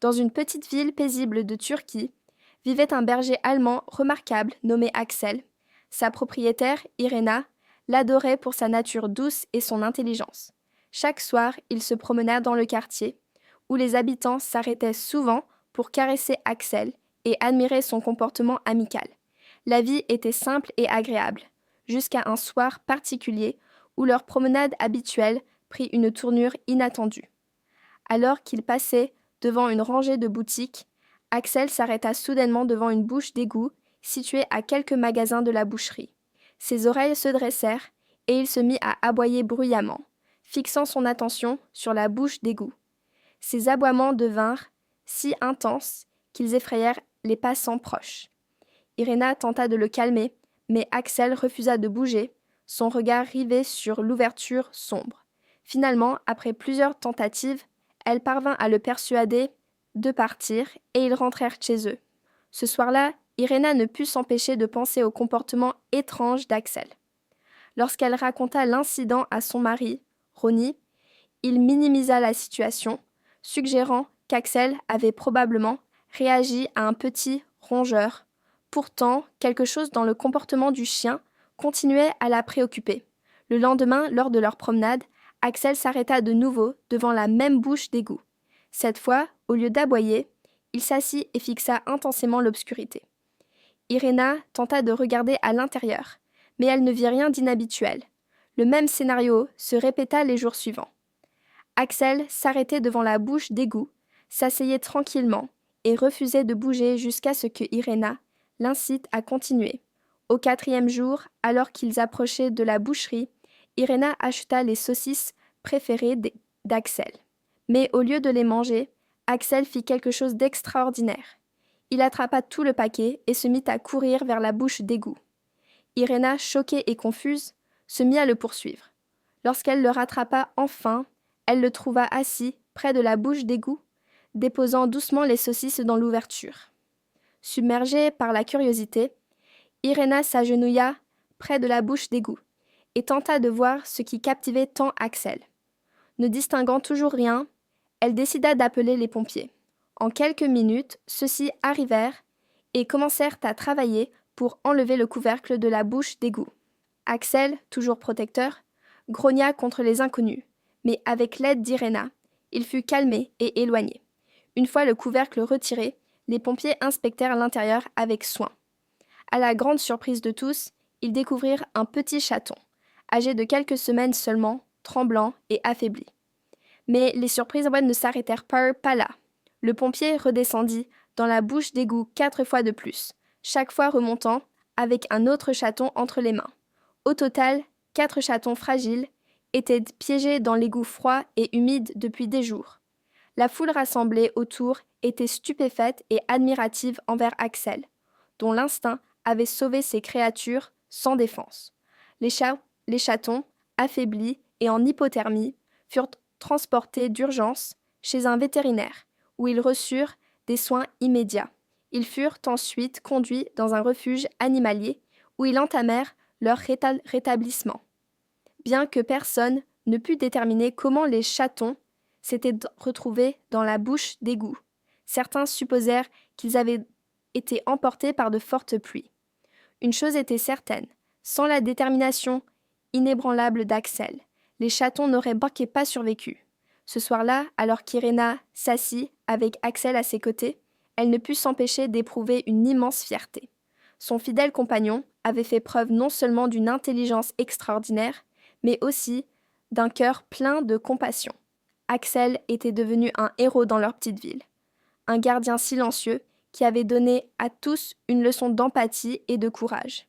Dans une petite ville paisible de Turquie, vivait un berger allemand remarquable nommé Axel. Sa propriétaire, Irena, l'adorait pour sa nature douce et son intelligence. Chaque soir, il se promena dans le quartier, où les habitants s'arrêtaient souvent pour caresser Axel et admirer son comportement amical. La vie était simple et agréable, jusqu'à un soir particulier où leur promenade habituelle prit une tournure inattendue. Alors qu'ils passaient devant une rangée de boutiques, Axel s'arrêta soudainement devant une bouche d'égout située à quelques magasins de la boucherie. Ses oreilles se dressèrent et il se mit à aboyer bruyamment, fixant son attention sur la bouche d'égout. Ses aboiements devinrent si intenses qu'ils effrayèrent les passants proches. Irena tenta de le calmer, mais Axel refusa de bouger, son regard rivé sur l'ouverture sombre. Finalement, après plusieurs tentatives, elle parvint à le persuader de partir et ils rentrèrent chez eux. Ce soir-là, Irena ne put s'empêcher de penser au comportement étrange d'Axel. Lorsqu'elle raconta l'incident à son mari, Ronnie, il minimisa la situation, suggérant qu'Axel avait probablement réagi à un petit rongeur. Pourtant, quelque chose dans le comportement du chien continuait à la préoccuper. Le lendemain, lors de leur promenade, Axel s'arrêta de nouveau devant la même bouche d'égout. Cette fois, au lieu d'aboyer, il s'assit et fixa intensément l'obscurité. Irena tenta de regarder à l'intérieur, mais elle ne vit rien d'inhabituel. Le même scénario se répéta les jours suivants. Axel s'arrêtait devant la bouche d'égout, s'asseyait tranquillement et refusait de bouger jusqu'à ce que Irena l'incite à continuer. Au 4e jour, alors qu'ils approchaient de la boucherie, Irena acheta les saucisses préférées d'Axel. Mais au lieu de les manger, Axel fit quelque chose d'extraordinaire. Il attrapa tout le paquet et se mit à courir vers la bouche d'égout. Irena, choquée et confuse, se mit à le poursuivre. Lorsqu'elle le rattrapa enfin, elle le trouva assis près de la bouche d'égout, déposant doucement les saucisses dans l'ouverture. Submergée par la curiosité, Irena s'agenouilla près de la bouche d'égout et tenta de voir ce qui captivait tant Axel. Ne distinguant toujours rien, elle décida d'appeler les pompiers. En quelques minutes, ceux-ci arrivèrent et commencèrent à travailler pour enlever le couvercle de la bouche d'égout. Axel, toujours protecteur, grogna contre les inconnus, mais avec l'aide d'Irena, il fut calmé et éloigné. Une fois le couvercle retiré, les pompiers inspectèrent l'intérieur avec soin. À la grande surprise de tous, ils découvrirent un petit chaton, âgé de quelques semaines seulement, tremblant et affaibli. Mais les surprises ne s'arrêtèrent pas là. Le pompier redescendit dans la bouche d'égout 4 fois de plus, chaque fois remontant avec un autre chaton entre les mains. Au total, 4 chatons fragiles étaient piégés dans l'égout froid et humide depuis des jours. La foule rassemblée autour était stupéfaite et admirative envers Axel, dont l'instinct avait sauvé ces créatures sans défense. Les chatons, affaiblis et en hypothermie, furent transportés d'urgence chez un vétérinaire, où ils reçurent des soins immédiats. Ils furent ensuite conduits dans un refuge animalier, où ils entamèrent leur rétablissement. Bien que personne ne put déterminer comment les chatons s'étaient retrouvés dans la bouche d'égout, certains supposèrent qu'ils avaient été emportés par de fortes pluies. Une chose était certaine, sans la détermination inébranlable d'Axel, les chatons n'auraient pas survécu. Ce soir-là, alors qu'Irena s'assit avec Axel à ses côtés, elle ne put s'empêcher d'éprouver une immense fierté. Son fidèle compagnon avait fait preuve non seulement d'une intelligence extraordinaire, mais aussi d'un cœur plein de compassion. Axel était devenu un héros dans leur petite ville, un gardien silencieux qui avait donné à tous une leçon d'empathie et de courage.